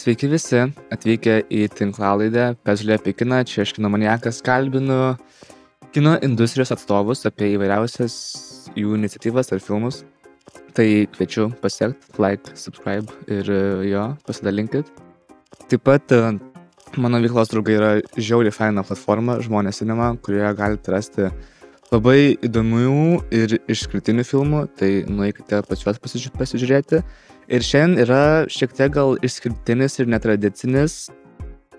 Sveiki visi, atvykę į tinklalaidę Pezlė apie kiną, čia aš kino maniakas kalbinu kino industrijos atstovus apie įvairiausias jų iniciatyvas ar filmus. Tai kviečiu pasiekti, like, subscribe ir pasidalinkit. Taip pat mano veiklos draugai yra žiauriai faina platforma Žmonės Cinema, kurioje galite rasti labai įdomių ir išskirtinių filmų, tai nueikite pas juos pasižiūrėti. Ir šiandien yra šiek tiek gal išskirtinis ir netradicinis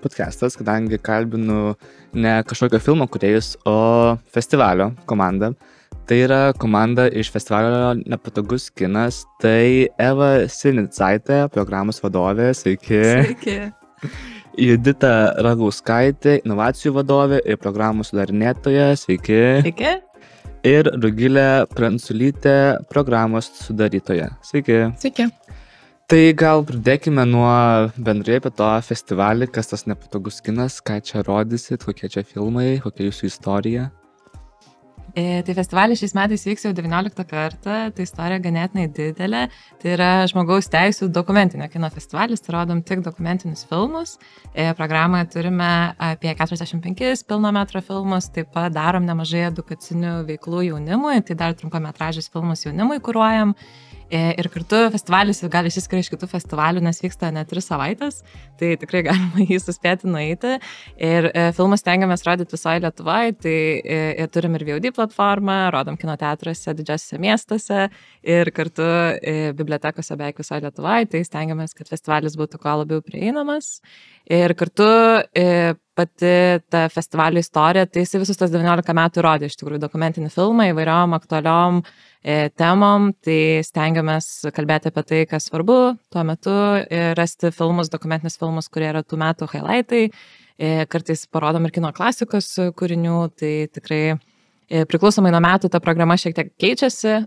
podcastas, kadangi kalbinu ne kažkokio filmo kūrėjus, o festivalio komandą. Tai yra komanda iš festivalio Nepatogus kinas, tai Eva Sinicaitė, programos vadovė, sveiki. Sveiki. Judita Ragauskaitė, inovacijų vadovė ir programų sudarinėtoja, sveiki. Sveiki. Ir Rugilė Pranculytė, programos sudarytoja, sveiki. Sveiki. Tai gal pradėkime nuo bendrai apie to festivalį, kas tas Nepatogus kinas, ką čia rodysit, kokie čia filmai, kokia jūsų istorija. Tai festivalis šiais metais vyks jau 19 kartą, tai istorija ganėtinai didelė. Tai yra žmogaus teisų dokumentinio kino festivalis, tai rodom tik dokumentinius filmus. Programoje turime apie 45 pilno metro filmus, taip pat darom nemažai edukacinių veiklų jaunimui, tai dar trumpametražius filmus jaunimui kuruojam. Ir kartu festivalis gali išsiskiria iš kitų festivalių, nes vyksta net 3 savaitės, tai tikrai galima jį suspėti nueiti. Ir filmus stengiamės rodyti visoje Lietuvoje, tai turim ir VOD platformą, rodom kino teatruose didžiosiuose miestuose ir kartu bibliotekose beveik visoje Lietuvoje, tai stengiamės, kad festivalis būtų kuo labiau prieinamas. Ir kartu pati ta festivalio istorija, tai jis visus tas 19 metų rodė iš tikrųjų dokumentinį filmą įvairiom aktualiom temom, tai stengiamės kalbėti apie tai, kas svarbu tuo metu, rasti filmus, dokumentinius filmus, kurie yra tų metų highlightai, kartais parodom ir kino klasikos kūrinių, tai tikrai priklausomai nuo metų ta programa šiek tiek keičiasi,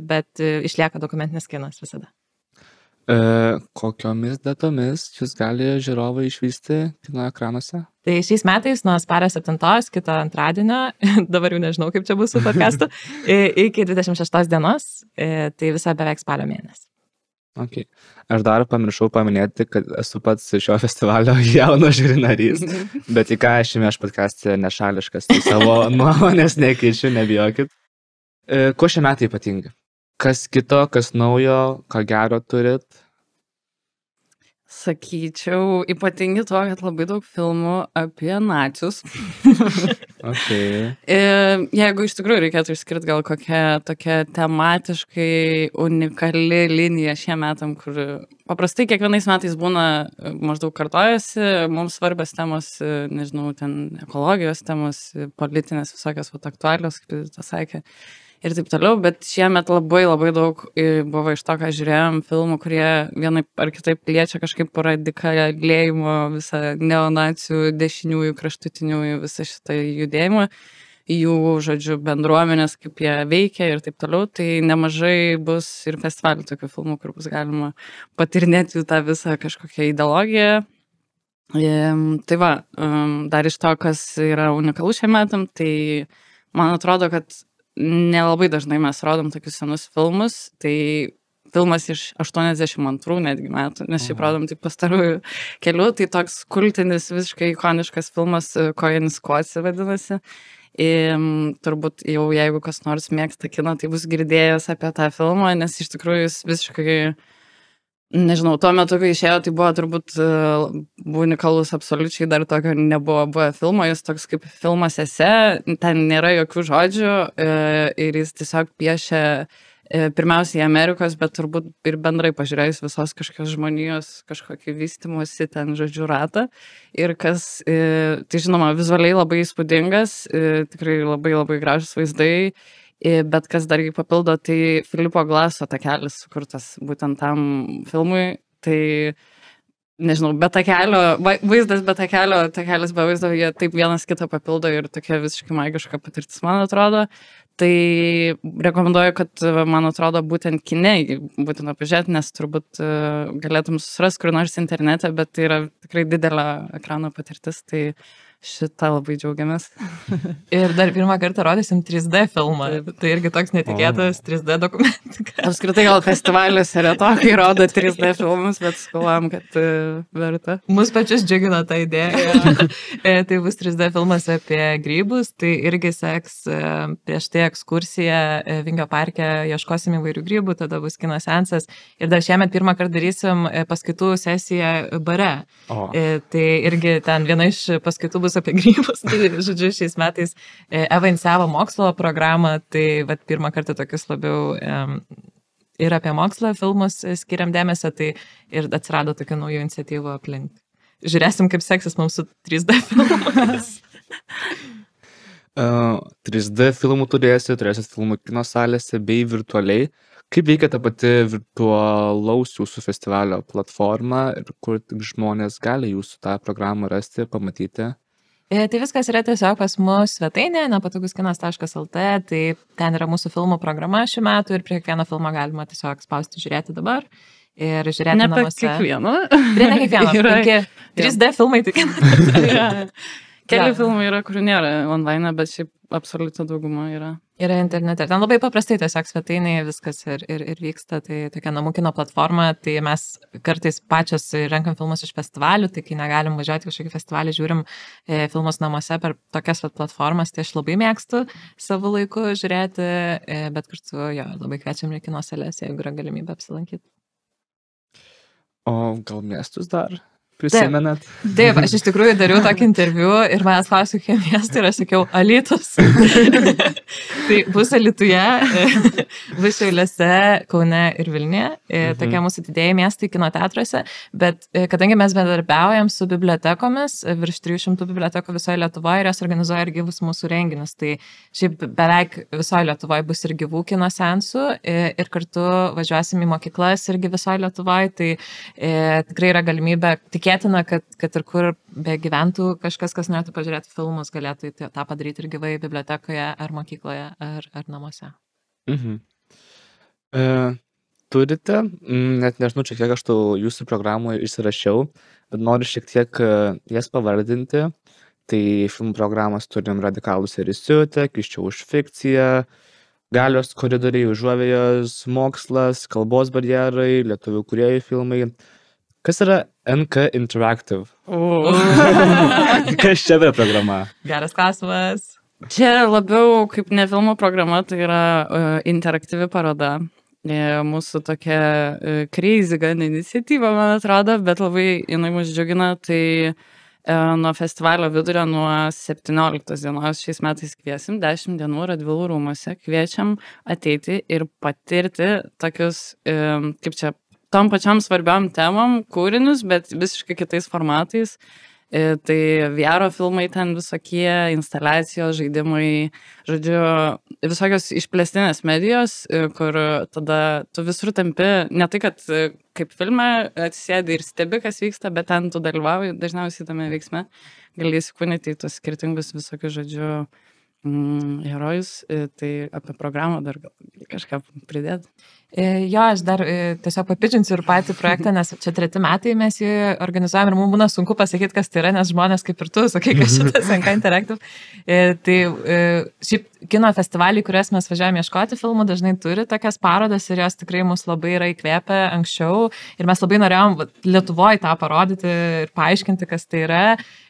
bet išlieka dokumentinis kinas visada. Kokiomis datomis jūs gali žiūrovai išvysti kino ekranuose? Tai šiais metais nuo spalio 7, kito antradienio, dabar jau nežinau, kaip čia bus su podcastu, iki 26 dienos, tai visą beveik spalio mėnesį. Okay. Aš dar pamiršau paminėti, kad esu pats šio festivalio jauno žiūri narys, bet į ką aš podcast'e nešališkas, tai savo nuomonės nekeičiu, nebijokit. Kuo šie metai ypatingi? Kas kito, kas naujo, ką gero turit? Sakyčiau, ypatingi tuo, kad labai daug filmų apie nacius. Okay. Jeigu iš tikrųjų reikėtų išskirti gal kokią tokia tematiškai unikali linija šiem metam, kur paprastai kiekvienais metais būna maždaug kartojasi, mums svarbios temos, nežinau, ten ekologijos temos, politinės visokios aktualios, kaip tas sakė. Ir taip toliau, bet šiemet labai daug buvo iš to, ką žiūrėjom, filmų, kurie vienaip ar kitaip liečia kažkaip radikalėjimo visą neonacių, dešiniųjų, kraštutiniųjų, visą šitą judėjimą, jų, žodžiu, bendruomenės, kaip jie veikia ir taip toliau, tai nemažai bus ir festivalių tokių filmų, kur bus galima patyrinėti tą visą kažkokią ideologiją. Tai va, dar iš to, kas yra unikalu šiam metam, tai man atrodo, kad nelabai dažnai mes rodom tokius senus filmus, tai filmas iš 82 netgi metų, nes šiaip rodom tik pastarųjų kelių, tai toks kultinis, visiškai ikoniškas filmas Kojanis Koci vadinasi. Turbūt jau jeigu kas nors mėgsta kiną, tai bus girdėjęs apie tą filmą, nes iš tikrųjų jis visiškai, nežinau, tuo metu, kai išėjo, tai buvo turbūt unikalus, absoliučiai dar tokio nebuvo buvę filmo, jis toks kaip filmas esė, ten nėra jokių žodžių ir jis tiesiog piešia pirmiausiai Amerikos, bet turbūt ir bendrai pažiūrėjus visos kažkokios žmonijos, kažkokį vystymosi ten, žodžiu, ratą. Ir kas, tai žinoma, vizualiai labai įspūdingas, tikrai labai gražus vaizdai. Bet kas dar jį papildo, tai Filipo Glaso takelis sukurtas būtent tam filmui, tai nežinau, be takelio, vaizdas be takelio, takelis be vaizdo, jie taip vienas kitą papildo ir tokia visiškai magiška patirtis, man atrodo. Tai rekomenduoju, kad, man atrodo, būtent kine būtent pažiūrėti, nes turbūt galėtum susirasti kur nors internete, bet tai yra tikrai didelė ekrano patirtis, tai šitą labai džiaugiamės. Ir dar pirmą kartą rodysim 3D filmą. Tai irgi toks netikėtas 3D dokumentika. Apskritai gal festivaliuose retokai rodo 3D filmus, bet skolom, kad verta. Mus pačius džiugina ta idėja. Tai bus 3D filmas apie grybus, tai irgi seks prieš tai ekskursiją Vingio parke, ieškosim įvairių grybų, tada bus kino seansas. Ir dar šiemet pirmą kartą darysim paskaitų sesiją bare. Tai irgi ten viena iš paskaitų bus apie grybus. Tai, žodžiu, šiais metais Eva inicijavo mokslo programą, tai vat, pirmą kartą tokius labiau ir apie mokslo filmus skiriam dėmesio, tai ir atsirado tokių naujų iniciatyvų aplink. Žiūrėsim, kaip seksis mums su 3D filmas. 3D filmų turėsit filmų kino salėse bei virtualiai. Kaip veikia ta pati virtualaus jūsų festivalio platforma ir kur žmonės gali jūsų tą programą rasti, pamatyti? Tai viskas yra tiesiog pas mus svetainė, nepatoguskinas.lt, tai ten yra mūsų filmų programa šių metų ir prie kiekvieno filmo galima tiesiog spausti žiūrėti dabar ir žiūrėti namuose. Kiekvieno. Prie ne kiekvieno. 3D filmai tik. Keli filmai yra, kurių nėra online, bet šiaip absoliuti dauguma yra. Yra internete. Ten labai paprastai tiesiog svetainėje viskas ir vyksta. Tai tokia namų kino platforma, tai mes kartais pačios renkam filmus iš festivalių, tai kai negalim važiuoti kažkokį festivalį, žiūrim filmus namuose per tokias platformas, tai aš labai mėgstu savo laiku žiūrėti, bet kartu jo, labai kviečiam į kino sales, jeigu yra galimybė apsilankyti. O gal miestus dar prisimenat? Taip, aš iš tikrųjų dariau tokį interviu ir manęs klausė, kokie miestai ir aš sakiau, Alytus. Tai bus Alytuje, bus Šiauliuose, Kaune ir Vilniuje, tokie mūsų didėjai miestai kino teatruose, bet kadangi mes bendradarbiaujam su bibliotekomis, virš 300 bibliotekų visoje Lietuvoje ir jos organizuoja ir gyvus mūsų renginius, tai šiaip beveik visoje Lietuvoje bus ir gyvų kino seansų ir kartu važiuosim į mokyklas irgi visoje Lietuvoje, tai tikrai yra galimybė, tikėtina, kad ir kur be gyventų kažkas, kas norėtų pažiūrėti filmus, galėtų tą padaryti ir gyvai bibliotekoje, ar mokykloje, ar namuose. Turite, net nežinau, čia kiek aš jūsų programoje įsirašiau, bet noriu šiek tiek jas pavardinti. Tai filmų programos turim Radikalūs ir įsiutę, Kiščiau už fikciją, Galios koridoriai, Užuovėjos, Mokslas, Kalbos barjerai, Lietuvių kūrėjų filmai. Kas yra NK Interactive? Kas čia yra programa? Geras klausimas. Čia labiau kaip ne filmų programa, tai yra interaktyvi paroda. Mūsų tokia crazy gan iniciatyva, man atrodo, bet labai jinai mus džiugina. Tai nuo festivalio vidurio, nuo 17 dienos šiais metais kviesim, 10 dienų Radvilų rūmuose, kviečiam ateiti ir patirti tokius, kaip čia, tom pačiam svarbiom temom, kūrinius, bet visiškai kitais formatais. Tai VR filmai ten visokie, instaliacijos, žaidimai, žodžiu, visokios išplėstinės medijos, kur tada tu visur tampi, ne tai, kad kaip filme atsisėdi ir stebi, kas vyksta, bet ten tu dalyvauji dažniausiai tame veiksme, gali įsikūnyti į tus skirtingus visokius, žodžiu, herojus, tai apie programą dar gal kažką pridėti. Jo, aš dar tiesiog papidžinsiu ir patį projektą, nes čia 3 metai mes jį organizuojam ir mums būna sunku pasakyti, kas tai yra, nes žmonės kaip ir tu, sakai, kas šitas NK Interactive. Tai šiaip kino festivaliai, kuriuos mes važiavame ieškoti filmų, dažnai turi tokias parodas ir jos tikrai mus labai yra įkvėpę anksčiau ir mes labai norėjom Lietuvoje tą parodyti ir paaiškinti, kas tai yra.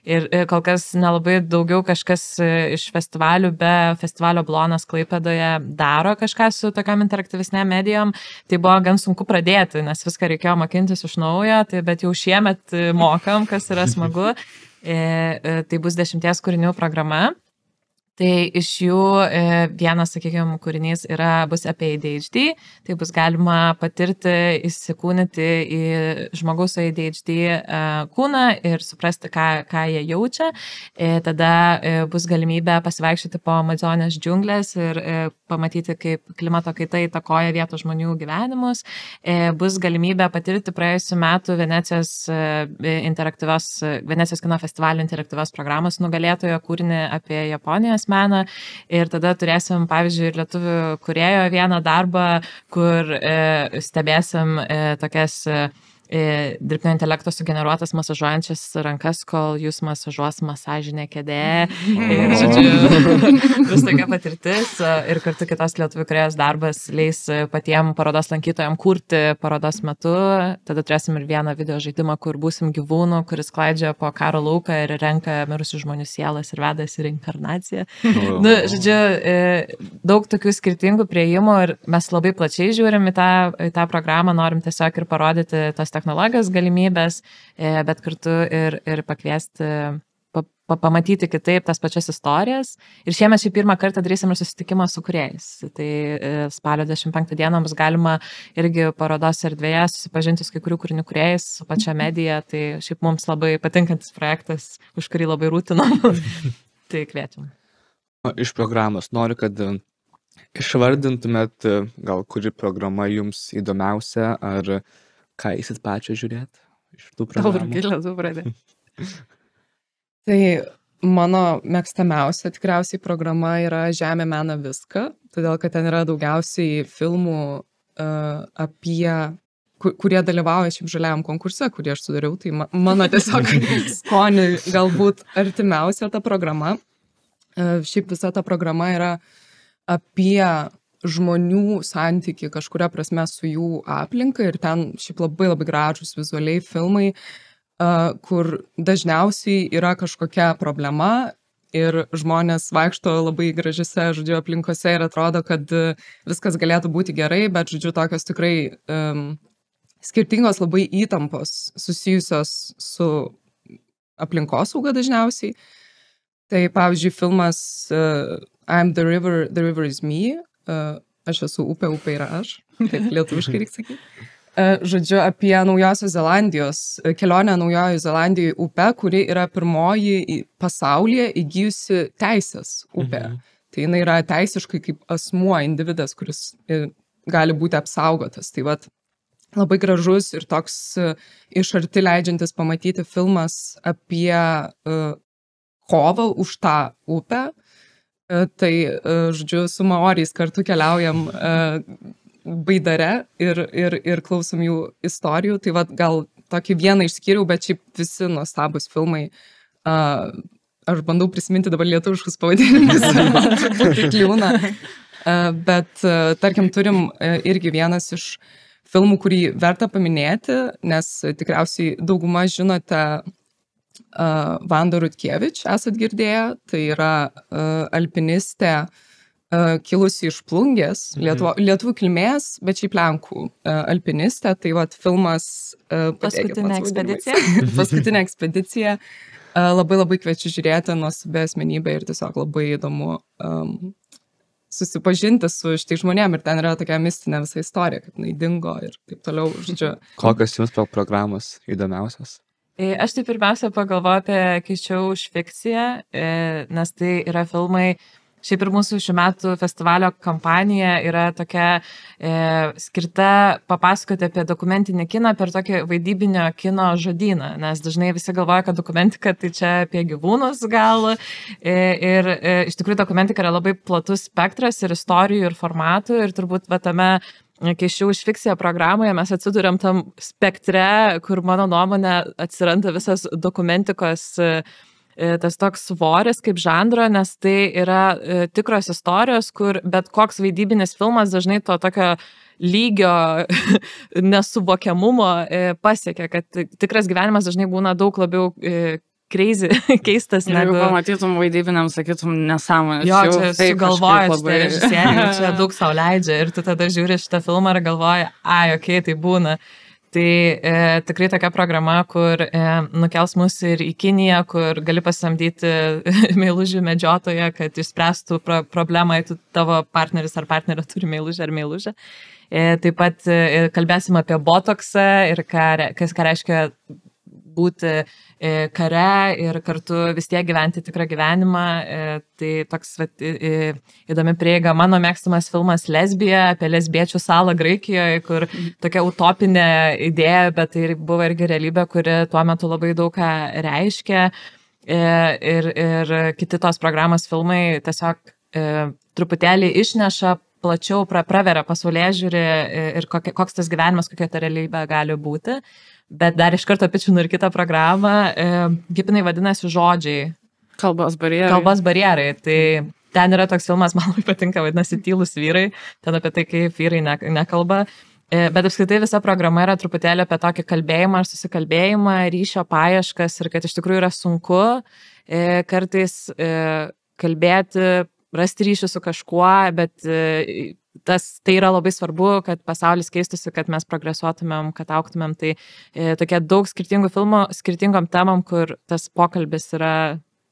Ir kol kas nelabai daugiau kažkas iš festivalių be festivalio Blonas Klaipėdoje daro kažką su tokiam interaktyvisnėm medijom. Tai buvo gan sunku pradėti, nes viską reikėjo mokintis iš naujo, bet jau šiemet mokam, kas yra smagu. Tai bus 10 kūrinių programa. Tai iš jų vienas, sakykime, kūrinys bus apie ADHD, tai bus galima patirti, įsikūnyti į žmogaus su ADHD kūną ir suprasti, ką jie jaučia. Tada bus galimybė pasivaikščioti po Amazonės džiunglės ir pamatyti, kaip klimato kaita įtakoja vietos žmonių gyvenimus. Bus galimybė patirti praėjusiu metu Venecijos kino festivalio interaktyvios programos nugalėtojo kūrinį apie Japonijos meną ir tada turėsim, pavyzdžiui, ir lietuvių kūrėjo vieną darbą, kur stebėsim tokias dirbtinio intelekto sugeneruotas masažuojančias rankas, kol jūs masažuos masažinė kėdė. Ir, žodžiu, vis tokia patirtis. Ir kartu kitos lietuvių kūrėjos darbas leis patiem parodos lankytojams kurti parodos metu. Tada turėsim ir vieną video žaidimą, kur būsim gyvūnų, kuris klaidžia po karo lauką ir renka mirusių žmonių sielas ir vedasi reinkarnaciją. Nu, žodžiu, daug tokių skirtingų prieimų ir mes labai plačiai žiūrim į tą programą, norim tiesiog ir parodyti tos technologijos galimybės, bet kartu ir pakviesti, pamatyti kitaip tas pačias istorijas. Ir šiemet šį pirmą kartą darysim ir susitikimą su kūrėjais. Tai spalio 25 dieną bus galima irgi parodos erdvėje susipažinti su kai kurių kūrinių kūrėjais, su pačia medija. Tai šiaip mums labai patinkantis projektas, už kurį labai rūtinom. Tai kviečiam. Iš programos noriu, kad išvardintumėt, gal kuri programa jums įdomiausia, ar ką eisit pačią žiūrėti iš tų programų? Rugilė, tu pradė. Tai mano mėgstamiausia tikriausiai programa yra Žemė mena viską, todėl kad ten yra daugiausiai filmų kurie dalyvauja šiaip žaliajam konkurse, kurį aš sudariau, tai mano tiesiog skoniui galbūt artimiausia ta programa. Šiaip visa ta programa yra apie žmonių santyki kažkuria prasme su jų aplinka ir ten šiaip labai labai gražus vizualiai filmai, kur dažniausiai yra kažkokia problema ir žmonės vaikšto labai gražiose, žodžiu, aplinkose ir atrodo, kad viskas galėtų būti gerai, bet, žodžiu, tokios tikrai skirtingos labai įtampos susijusios su aplinkosauga dažniausiai. Tai, pavyzdžiui, filmas I'm the river is me, aš esu upė, upė yra aš, taip lietuviškai reikia sakyti. Žodžiu, apie Naujosios Zelandijos, kelionę Naujojoje Zelandijoje upę, kuri yra pirmoji pasaulyje įgijusi teisės upė. Tai jinai yra teisiškai kaip asmuo, individas, kuris gali būti apsaugotas. Tai vat, labai gražus ir toks iš arti leidžiantis pamatyti filmas apie kovą už tą upę. Tai, žodžiu, su maoriais kartu keliaujam baidare ir klausom jų istorijų. Tai vat, gal tokį vieną išskyriau, bet šiaip visi nuostabus filmai. Aš bandau prisiminti dabar lietuviškus pavadinimus, man truputį kliūna. Bet, tarkim, turim irgi vienas iš filmų, kurį verta paminėti, nes tikriausiai dauguma žinote Vanda Rutkevič, esat girdėję, tai yra alpinistė kilusi iš Plungės, lietuvių kilmės, bet šiaip lenkų alpinistė, tai vat filmas Paskutinė ekspedicija. Paskutinė ekspedicija. Labai labai kviečiu žiūrėti, nuostabi asmenybė ir tiesiog labai įdomu susipažinti su šitai žmonėm ir ten yra tokia mistinė visa istorija, kad jinai dingo ir taip toliau. Žodžiu. Kokios jums programos įdomiausios? Aš tai pirmiausia pagalvoju apie Keičiau už fikciją, nes tai yra filmai, šiaip ir mūsų šių metų festivalio kampanija yra tokia skirta papasakoti apie dokumentinį kiną per tokį vaidybinio kino žodyną, nes dažnai visi galvoja, kad dokumentika tai čia apie gyvūnus gal ir iš tikrųjų dokumentika yra labai platus spektras ir istorijų ir formatų ir turbūt va tame Keičiau už fikciją programoje mes atsiduriam tam spektre, kur mano nuomonė atsiranda visas dokumentikos tas toks svoris kaip žanro, nes tai yra tikros istorijos, kur bet koks vaidybinis filmas dažnai to tokio lygio nesuvokiamumo pasiekia, kad tikras gyvenimas dažnai būna daug labiau crazy, keistas negu... Jeigu pamatytum vaidybiniam, sakytum, nesąmonės. Jo, čia sugalvoja šitą režisierių, čia daug sau leidžia ir tu tada žiūri šitą filmą ir galvoji, okei, tai būna. Tai tikrai tokia programa, kur nukels mus ir į Kiniją, kur gali pasamdyti meilužių medžiotoją, kad išspręstų problemą, jei tavo partneris ar partnerė turi meilužę ar meilužę. Taip pat kalbėsim apie botoksą ir kas reiškia būti kare ir kartu vis tiek gyventi tikrą gyvenimą. Tai toks įdomi prieiga. Mano mėgstamas filmas Lesbija apie lesbiečių salą Graikijoje, kur tokia utopinė idėja, bet tai buvo irgi realybė, kuri tuo metu labai daug ką reiškia. Ir kiti tos programos filmai tiesiog truputėlį išneša plačiau, praveria pasaulyje žiūri ir koks tas gyvenimas, kokia ta realybė gali būti. bet dar iš karto pičinu ir kitą programą, kaip jinai vadinasi žodžiai. Kalbos barjerai. Kalbos barjerai, tai ten yra toks filmas, man labai patinka, vadinasi Tylūs vyrai, ten apie tai, kaip vyrai nekalba. Bet apskritai visa programa yra truputėlį apie tokį kalbėjimą ar susikalbėjimą, ryšio paieškas ir kad iš tikrųjų yra sunku kartais kalbėti, rasti ryšį su kažkuo, bet tai yra labai svarbu, kad pasaulis keistųsi, kad mes progresuotumėm, kad auktumėm. Tai tokie daug skirtingų filmų, skirtingom temam, kur tas pokalbis yra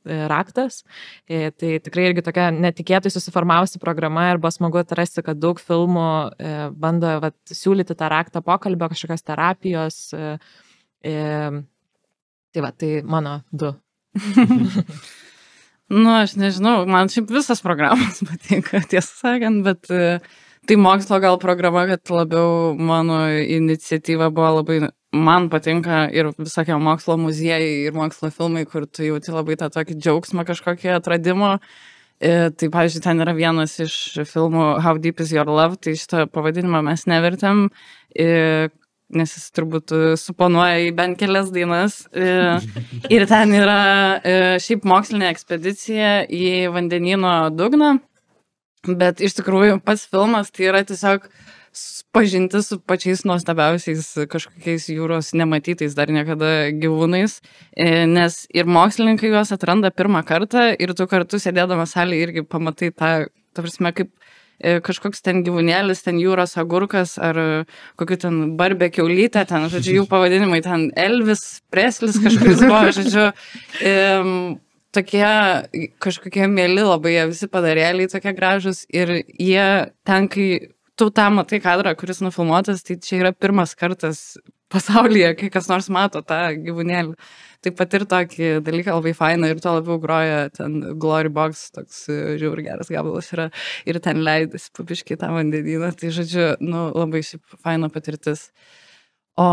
raktas. Tai tikrai irgi tokia netikėtai susiformavusi programa ir buvo smagu atrasti, kad daug filmų bando siūlyti tą raktą pokalbio, kažkokios terapijos. Tai tai mano 2. Aš nežinau, man šiaip visas programas patinka, tiesą sakant, bet tai mokslo gal programa, kad labiau mano iniciatyva buvo labai, man patinka ir visokie mokslo muziejai ir mokslo filmai, kur tu jauti labai tą tokį džiaugsmą kažkokį atradimo. Tai, pavyzdžiui, ten yra vienas iš filmų How Deep Is Your Love, tai šitą pavadinimą mes nevertėm, nes jis turbūt suponuoja į bent kelias dainas. Ir ten yra šiaip mokslinė ekspedicija į vandenyno dugną, bet iš tikrųjų pats filmas tai yra tiesiog pažinti su pačiais nuostabiausiais kažkokiais jūros nematytais dar niekada gyvūnais, nes ir mokslininkai juos atranda pirmą kartą ir tu kartu sėdėdamas salėje irgi pamatai ta prasme, kaip kažkoks ten gyvūnėlis, ten jūros agurkas ar kokiu ten barbė kiaulytė, ten, žodžiu, jų pavadinimai, ten Elvis Preslis kažkuris buvo, žodžiu, tokie kažkokie mėly labai, jie visi padarėliai tokie gražus ir jie ten, kai tu tą matai kadrą, kuris nufilmuotas, tai čia yra pirmas kartas pasaulyje, kai kas nors mato tą gyvūnėlį. Taip pat ir tokį dalyką labai fainą ir tuo labiau groja ten Glory Box, toks žiauriai geras gabalas yra ir ten leidasi pabiškai tą vandenyną. Tai žodžiu, labai šiaip faina patirtis. O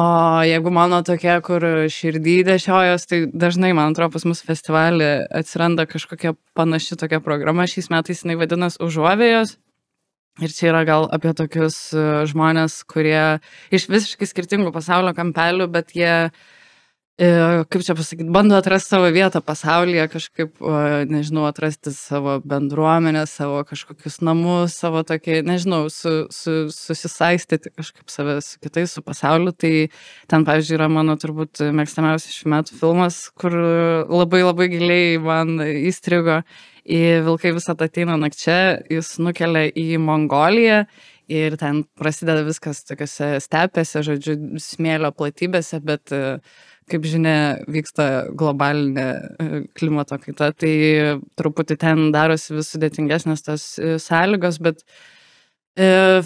jeigu mano tokia, kur širdį dešiojos, tai dažnai, man atrodo, pas mus festivalį atsiranda kažkokia panaši tokia programa. Šiais metais jinai vadinas Užuovėjos. Ir čia yra gal apie tokius žmonės, kurie iš visiškai skirtingų pasaulio kampelių, bet jie, kaip čia pasakyti, bando atrasti savo vietą pasaulyje, kažkaip, nežinau, atrasti savo bendruomenę, savo kažkokius namus, savo tokį, nežinau, susisaistyti kažkaip save su kitais, su pasauliu. Tai ten, pavyzdžiui, yra mano turbūt mėgstamiausias šių metų filmas, kur labai labai giliai man įstrigo. Į Vilkai visat ateina nakčia, jis nukelia į Mongoliją ir ten prasideda viskas tokiose stepėse, žodžiu, smėlio platybėse, bet, kaip žinia, vyksta globalinė klimato kaita, tai truputį ten darosi vis sudėtingesnės tos sąlygos, bet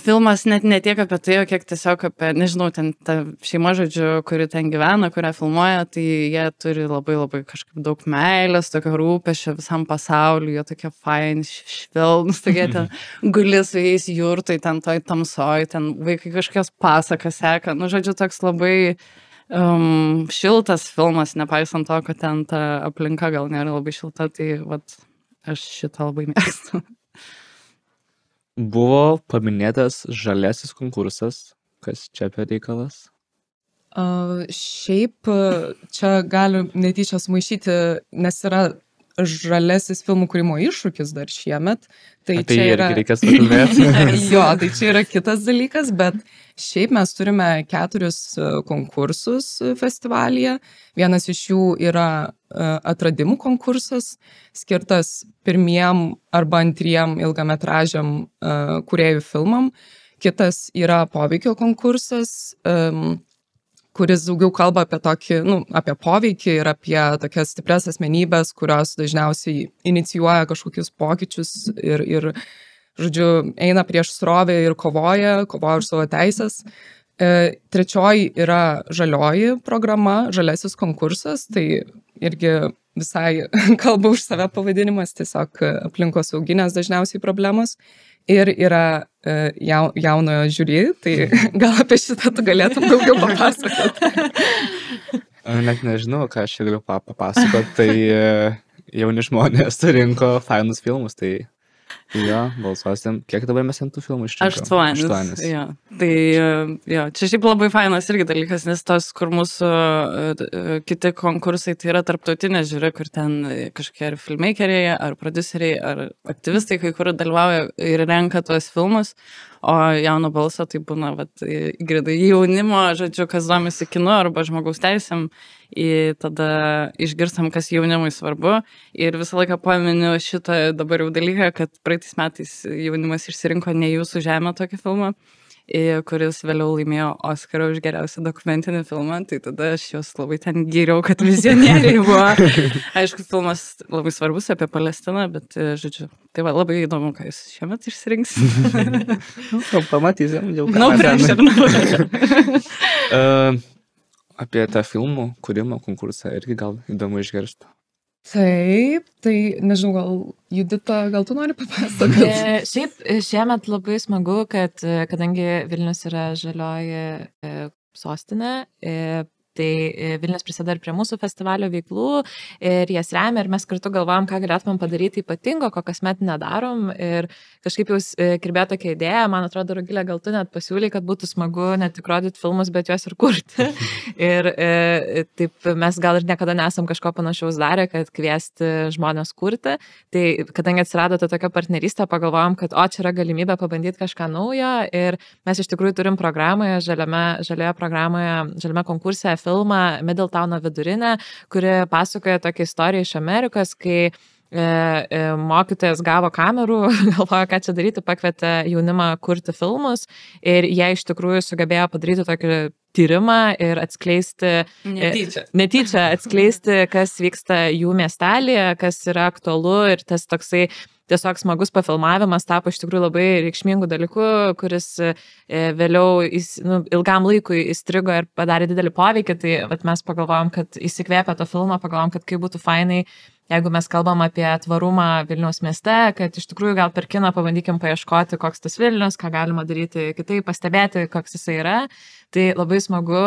filmas net ne tiek apie tai, o kiek tiesiog apie, nežinau, ten ta šeima, žodžiu, kuri ten gyvena, kurią filmuoja, tai jie turi labai labai kažkaip daug meilės, tokio rūpesčio visam pasauliu, jie tokie faini, švelnus, tokie ten guli su jais jurtai, ten toj tamsoj, ten vaikai kažkokias pasakas seka, žodžiu, toks labai šiltas filmas, nepaisant to, kad ten ta aplinka gal nėra labai šilta, tai aš šitą labai mėgstu. Buvo paminėtas žaliasis konkursas. Kas čia apie reikalas? Šiaip čia galiu netyčia sumaišyti, nes yra žaliasis filmų kūrimo iššūkis dar šiemet. Tai apie čia irgi reikės pakalbėti. Jo, tai čia yra kitas dalykas, bet šiaip mes turime 4 konkursus festivalyje. Vienas iš jų yra atradimų konkursas, skirtas pirmiem arba antriem ilgametražiam kūrėjų filmam. Kitas yra poveikio konkursas, kuris daugiau kalba apie tokį, apie poveikį ir apie tokias stiprias asmenybės, kurios dažniausiai inicijuoja kažkokius pokyčius ir žodžiu, eina prieš srovę ir kovoja už savo teisės. Trečioji yra žalioji programa, žaliasis konkursas, tai irgi visai kalba už save pavadinimas, tiesiog aplinkosauginės dažniausiai problemos. Ir yra jaunojo žiūri, tai gal apie šitą tu galėtum daugiau papasakoti. Net nežinau, ką aš galiu papasakoti, tai jauni žmonės rinko fainus filmus, tai Jo, balsuosim. Kiek dabar mes ant tų filmų išrinkom? 8. Jo. Tai jo, čia šiaip labai fainas irgi dalykas, nes tos, kur mūsų kiti konkursai, tai yra tarptautinė žiūri, kur ten kažkokie ar filmmakeriai, ar produceriai, ar aktyvistai, kai kur dalyvauja ir renka tuos filmus, o jauno balso tai būna įgrida į jaunimo, žodžiu, kas domisi kinu arba žmogaus teisėm, tada išgirstam, kas jaunimui svarbu. Ir visą laiką paminiu šitą dabar jau dalyką, kad praeitais metais jaunimas išsirinko Ne jūsų žemė tokį filmą, kuris vėliau laimėjo Oscarą už geriausią dokumentinį filmą, tai tada aš juos labai ten gyriau, kad vizionieriai buvo. Aišku, filmas labai svarbus apie Palestiną, bet, žodžiu, tai labai įdomu, ką jūs šiemet išsirinksite. Pamatysim, jau ką. No pressure. Apie tą filmų kūrimo konkursą irgi gal įdomu išgirsti. Taip, tai nežinau, gal Judita, gal tu nori papasakoti? Šiaip šiemet labai smagu, kad kadangi Vilnius yra žalioji sostinė, tai Vilnius prisideda ir prie mūsų festivalio veiklų ir jas remia ir mes kartu galvojam, ką galėtumėm padaryti ypatingo, ko kasmet nedarom ir kažkaip jau kirbėjo tokia idėja, man atrodo, Rugilė, gal tu net pasiūlė, kad būtų smagu ne tik rodyti filmus, bet juos ir kurti. Ir taip mes gal ir niekada nesam kažko panašaus darę, kad kviesti žmonės kurti. Tai kadangi atsirado ta tokia partnerystė, pagalvojom, kad čia yra galimybė pabandyti kažką naujo ir mes iš tikrųjų turim programoje, žaliame konkurse filmą Middletowno vidurinę, kuri pasakoja tokią istoriją iš Amerikos, kai mokytojas gavo kamerų, galvojo, ką čia daryti, pakvietė jaunimą kurti filmus ir jie iš tikrųjų sugebėjo padaryti tokį tyrimą ir atskleisti, netyčia atskleisti, kas vyksta jų miestelėje, kas yra aktualu ir tas toksai tiesiog smagus pafilmavimas tapo iš tikrųjų labai reikšmingų dalykų, kuris vėliau ilgam laikui įstrigo ir padarė didelį poveikį, tai mes pagalvojom, kad įsikvėpę to filmo, pagalvojom, kad kaip būtų fainai, jeigu mes kalbam apie tvarumą Vilniaus mieste, kad iš tikrųjų gal per kiną pabandykim paieškoti, koks tas Vilnius, ką galima daryti kitaip, pastebėti, koks jisai yra. Tai labai smagu,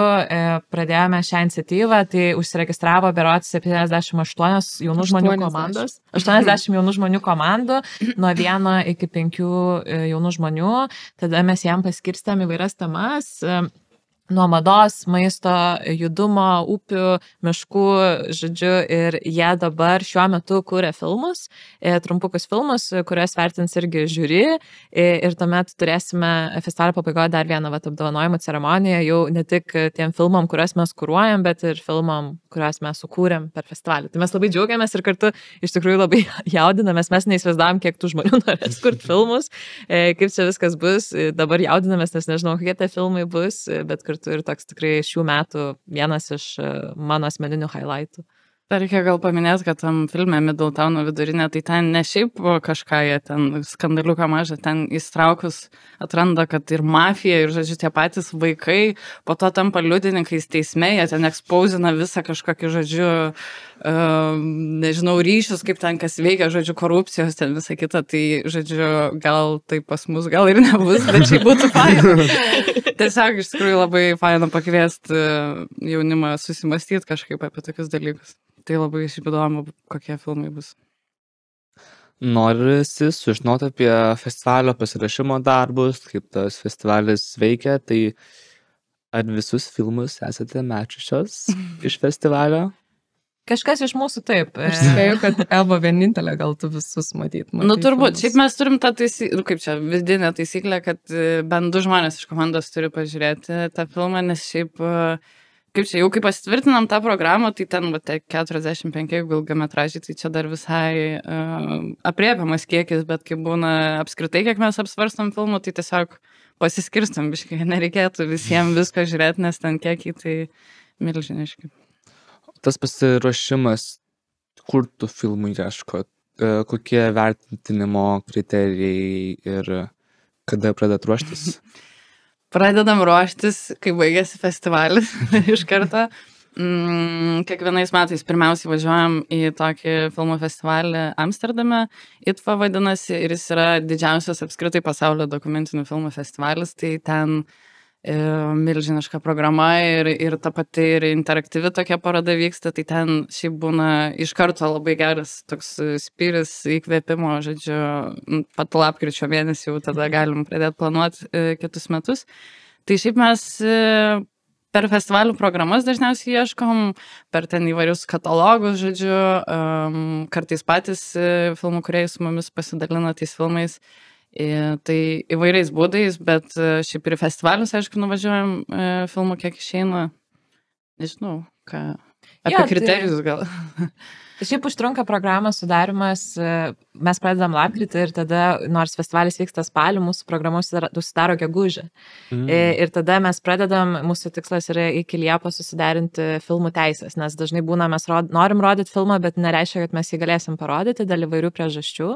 pradėjome šią iniciatyvą, tai užsiregistravo berods 78 jaunų žmonių komandos. 80 jaunų žmonių komandų, nuo 1 iki 5 jaunų žmonių. Tada mes jam paskirstėm įvairias temas. Nuo mados, maisto, judumo, upių, miškų, žodžiu, ir jie dabar šiuo metu kūrė filmus, trumpukus filmus, kuriuos vertins irgi žiūri, ir tuomet turėsime festivalio pabaigoje dar vieną apdovanojimų ceremoniją, jau ne tik tiem filmam, kuriuos mes kuruojam, bet ir filmam, kuriuos mes sukūrėm per festivalį. Tai mes labai džiaugiamės ir kartu iš tikrųjų labai jaudinamės, mes neįsivaizdavom, kiek tų žmonių norės kurti filmus, kaip čia viskas bus, dabar jaudinamės, nes nežinau, kokie tie filmai bus, bet kartu ir toks tikrai šių metų vienas iš mano asmeninių highlightų. Dar reikia gal paminėti, kad tam filme Middletowno vidurinė, tai ten ne šiaip kažką jie ten skandaliuką mažą, ten įstraukus atranda, kad ir mafija, ir, žodžiu, tie patys vaikai, po to tampa liudininkais teisme, jie ten ekspauzina visą kažkokį, žodžiu, nežinau, ryšius, kaip ten kas veikia, žodžiu, korupcijos, ten visą kitą, tai, žodžiu, gal tai pas mus gal ir nebus, bet čia būtų faina. Tiesiog iš tikrųjų labai faina pakviesti jaunimą susimastyti kažkaip apie tokius dalykus. Tai labai šiaip įdomu, kokie filmai bus. Norisi sužinoti apie festivalio pasirašymo darbus, kaip tas festivalis veikia, tai ar visus filmus esate mačiusios iš festivalio? Kažkas iš mūsų taip. Aš spėju, kad Eva vienintelė gal tu visus matyt. Nu, turbūt. Šiaip mes turim tą vidinę taisyklę, kad bent 2 žmonės iš komandos turi pažiūrėti tą filmą, nes šiaip, jau kai pasitvirtinam tą programą, tai ten 45 ilgametražiai, tai čia dar visai aprėpiamas kiekis, bet kai būna apskritai, kiek mes apsvarstam filmų, tai tiesiog pasiskirstam biškai, nereikėtų visiems visko žiūrėti, nes ten kiekiai tai milžiniški. Tas pasiruošimas, kur tų filmų ieškot, kokie vertinimo kriterijai ir kada pradedat ruoštis? Pradedam ruoštis, kai baigėsi festivalis iš karto. Kiekvienais metais pirmiausiai važiuojam į tokį filmų festivalį Amsterdame, ITFA vadinasi, ir jis yra didžiausias apskritai pasaulio dokumentinių filmų festivalis, tai ten milžiniška programa ir ta pati ir interaktyvi tokia paroda vyksta, tai ten šiaip būna iš karto labai geras toks spyris įkvėpimo, žodžiu, pat lapkričio mėnesį jau tada galim pradėti planuoti kitus metus. Tai šiaip mes per festivalių programas dažniausiai ieškom, per ten įvairius katalogus, žodžiu, kartais patys filmų kūrėjai su mumis pasidalina tais filmais. Tai įvairiais būdais, bet šiaip ir festivalius, aišku, nuvažiuojam filmų, kiek išeina, nežinau, ką, apie kriterijus gal. Šiaip užtrunka programos sudarimas, mes pradedam lapkritį ir tada, nors festivalis vyksta spalį, mūsų programos susidaro gegužę. Ir tada mes pradedam, mūsų tikslas yra iki Liepos susiderinti filmų teisės, nes dažnai būna, mes norim rodyti filmą, bet nereiškia, kad mes jį galėsim parodyti dėl įvairių priežasčių.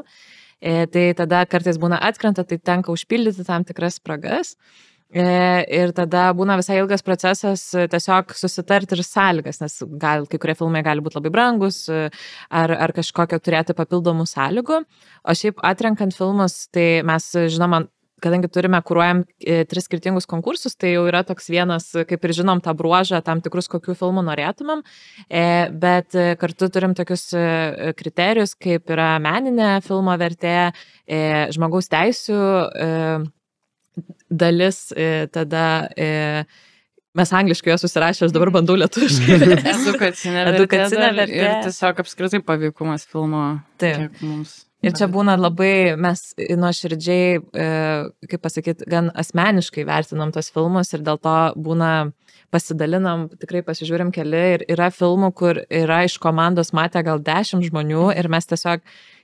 Tai tada kartais būna atkrenta, tai tenka užpildyti tam tikras spragas. Ir tada būna visai ilgas procesas tiesiog susitarti ir sąlygas, nes kai kurie filmai gali būti labai brangus ar kažkokio turėti papildomų sąlygų. O šiaip atrenkant filmus, tai mes, žinoma, kadangi kuruojam 3 skirtingus konkursus, tai jau yra toks vienas, kaip ir žinom, tą bruožą, tam tikrus kokių filmų norėtumėm, bet kartu turim tokius kriterijus, kaip yra meninė filmo vertė, žmogaus teisių dalis, tada mes angliškai juos susirašę, aš dabar bandau lietuviškai. Edukacinė vertė ir tiesiog apskritai paveikumas filmo. Taip. Ir čia būna labai, mes nuoširdžiai, kaip pasakyti, gan asmeniškai vertinam tos filmus ir dėl to būna pasidalinam, tikrai pasižiūrim keli ir yra filmų, kur yra iš komandos matę gal 10 žmonių ir mes tiesiog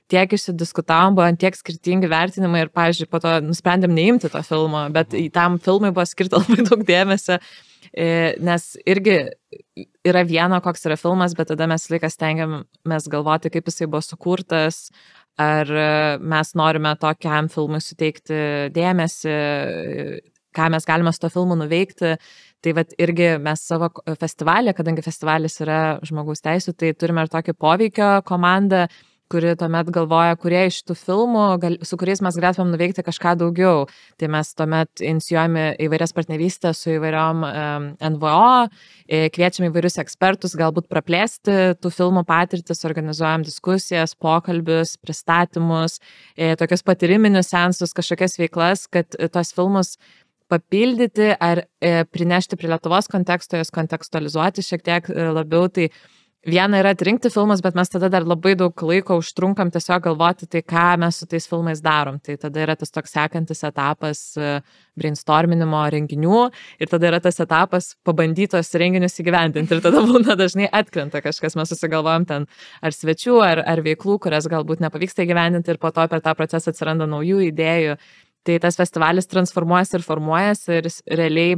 tiek išsidiskutavom, buvo tiek skirtingi vertinimai ir, pavyzdžiui, po to nusprendėm neimti to filmo, bet tam filmui buvo skirta labai daug dėmesio, nes irgi yra vieno, koks yra filmas, bet tada mes laikas stengiamės galvoti, kaip jisai buvo sukurtas, ar mes norime tokiam filmui suteikti dėmesį, ką mes galime su to filmu nuveikti. Tai vat irgi mes savo festivalį, kadangi festivalis yra žmogaus teisų, tai turime ir tokį poveikio komandą, kuri tuomet galvoja, kurie iš tų filmų, su kuriais mes galėtumėm nuveikti kažką daugiau. Tai mes tuomet inicijuojame įvairias partnerystės su įvairiom NVO, kviečiame įvairius ekspertus, galbūt praplėsti tų filmų patirtis, organizuojam diskusijas, pokalbius, pristatymus, tokius patyriminius seansus, kažkokias veiklas, kad tos filmus papildyti ar prinešti prie Lietuvos konteksto, jas kontekstualizuoti šiek tiek labiau. Tai viena yra atrinkti filmus, bet mes tada dar labai daug laiko užtrunkam tiesiog galvoti, tai ką mes su tais filmais darom. Tai tada yra tas toks sekantis etapas brainstorminimo renginių ir tada yra tas etapas pabandytos renginius įgyvendinti. Ir tada būna dažnai atkrenta kažkas, mes susigalvojam ten ar svečių, ar veiklų, kurias galbūt nepavyksta įgyvendinti ir po to per tą procesą atsiranda naujų idėjų. Tai tas festivalis transformuojasi ir formuojasi ir realiai,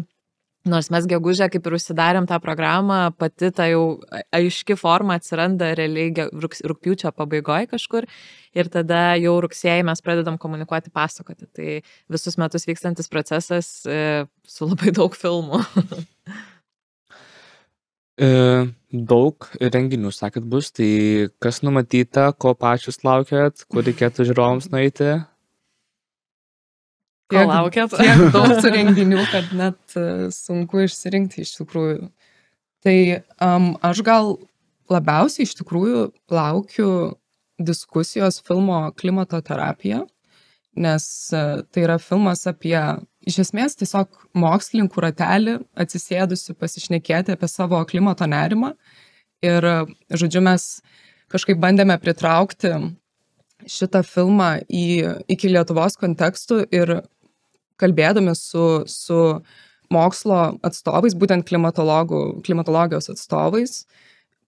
nors mes gegužę kaip ir užsidarėm tą programą, pati ta jau aiški forma atsiranda realiai rugpjūčio pabaigoje kažkur ir tada jau rugsėjį mes pradedam komunikuoti, pasakoti. Tai visus metus vykstantis procesas su labai daug filmų. Daug renginių, sakėt, bus, tai kas numatyta, ko pačius laukiat, kur reikėtų žiūrovams nueiti? Tiek daug renginių, kad net sunku išsirinkti iš tikrųjų. Tai aš gal labiausiai iš tikrųjų laukiu diskusijos filmo Klimato terapija, nes tai yra filmas apie, iš esmės, tiesiog mokslininkų ratelį atsisėdusi pasišnekėti apie savo klimato nerimą. Ir, žodžiu, mes kažkaip bandėme pritraukti šitą filmą iki Lietuvos kontekstų ir kalbėdami su mokslo atstovais, būtent klimatologijos atstovais,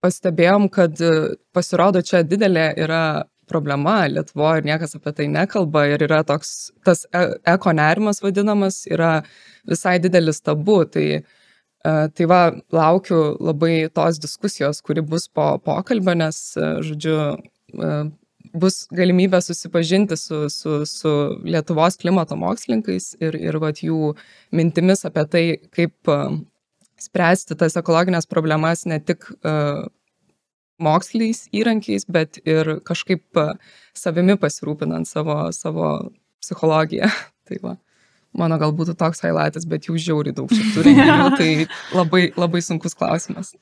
pastebėjom, kad pasirodo čia didelė yra problema Lietuvoje ir niekas apie tai nekalba ir yra tas eko nerimas vadinamas, yra visai didelis tabu. Tai va, laukiu labai tos diskusijos, kuri bus po pokalbio, nes, žodžiu, bus galimybė susipažinti su Lietuvos klimato mokslininkais ir vat jų mintimis apie tai, kaip spręsti tas ekologinės problemas ne tik moksliais įrankiais, bet ir kažkaip savimi pasirūpinant savo psichologiją. Tai va. mano gal būtų toks highlightas, bet jau žiauriai daug šitų renginių, tai labai, labai sunkus klausimas.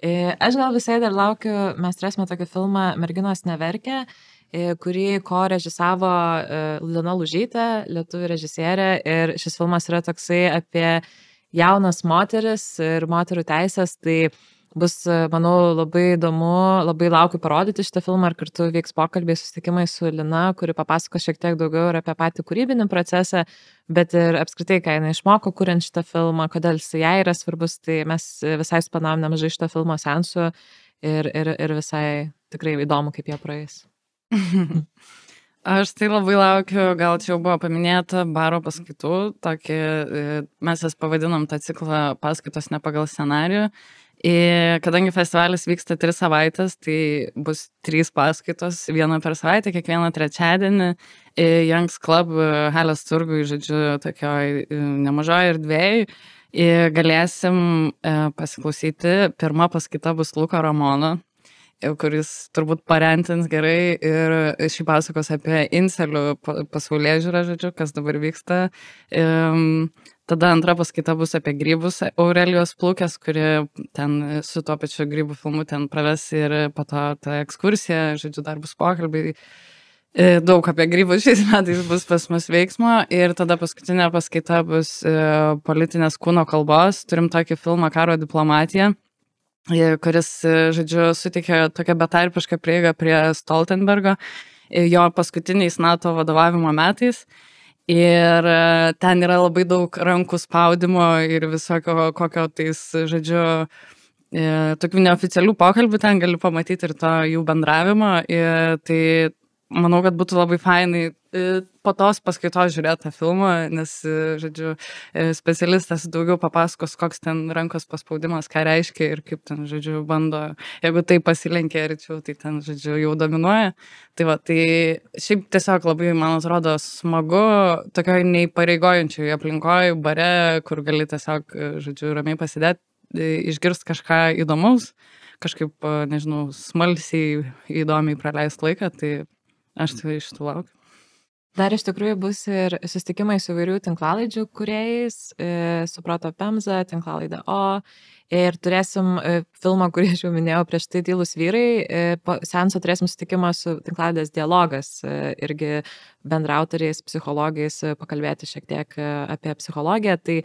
Aš gal visai dar laukiu, mes turėsime tokį filmą Merginos neverkia, kurį režisavo Lina Lužytė, lietuvių režisierė, ir šis filmas yra toksai apie jaunas moteris ir moterų teisės, tai bus, manau, labai įdomu, labai laukiu parodyti šitą filmą ir kartu vyks pokalbiai, susitikimai su Lina, kuri papasako šiek tiek daugiau ir apie patį kūrybinį procesą, bet ir apskritai, ką jinai išmoko kuriant šitą filmą, kodėl jis jai yra svarbus, tai mes visai spanavom nemažai šitą filmo seansų ir visai tikrai įdomu, kaip jie praeis. Aš tai labai laukiu, gal čia jau buvo paminėta baro paskaitų, tokį, mes jas pavadinom tą ciklą paskaitos ne pagal scenarijų. Kadangi festivalis vyksta 3 savaitės, tai bus 3 paskaitos, vieną per savaitę, kiekvieną trečiadienį, Youngs Club halės turgui, žodžiu, tokioj nemažoj erdvėj. Galėsim pasiklausyti, pirma paskaita bus Luko Ramono, kuris turbūt parentins gerai ir šį pasakos apie incelių pasaulėžiūrą, žodžiu, kas dabar vyksta. Tada antra paskaita bus apie grybus Aurelijos Plukės, kuri ten su tuo pačiu grybų filmu ten praves ir po to tą ekskursiją, žodžiu, dar bus pokalbiai. Daug apie grybus šiais metais bus pas mus veiksmo ir tada paskutinė paskaita bus politinės kūno kalbos. Turim tokį filmą Karo diplomatija, kuris, žodžiu, suteikia tokią betarpišką prieigą prie Stoltenbergo jo paskutiniais NATO vadovavimo metais. Ir ten yra labai daug rankų spaudimo ir visokio kokio tais, žodžiu, tokių neoficialių pokalbių ten gali pamatyti ir to jų bendravimo. Tai manau, kad būtų labai fainai po tos paskaitos žiūrėti tą filmą, nes, žodžiu, specialistas daugiau papasakos, koks ten rankos paspaudimas, ką reiškia ir kaip ten, žodžiu, bando, jeigu tai pasilenkia arčiau, tai ten, žodžiu, jau dominuoja. Tai va, tai šiaip tiesiog labai, man atrodo, smagu tokioj neįpareigojančioj aplinkoj, bare, kur gali tiesiog, žodžiu, ramiai pasidėti, išgirsti kažką įdomaus, kažkaip, nežinau, smalsiai, įdomiai praleisti laiką, tai aš tai iš tų laukiu. Dar iš tikrųjų bus ir susitikimai su įvairių tinklalaidžių kūrėjais, su Proto Pemza, tinklalaidė O, ir turėsim filmą, kurį aš jau minėjau prieš tai, Tylūs vyrai, seanso turėsim susitikimą su tinklalaidės Dialogas, irgi bendrautoriais, psichologais, pakalbėti šiek tiek apie psichologiją, tai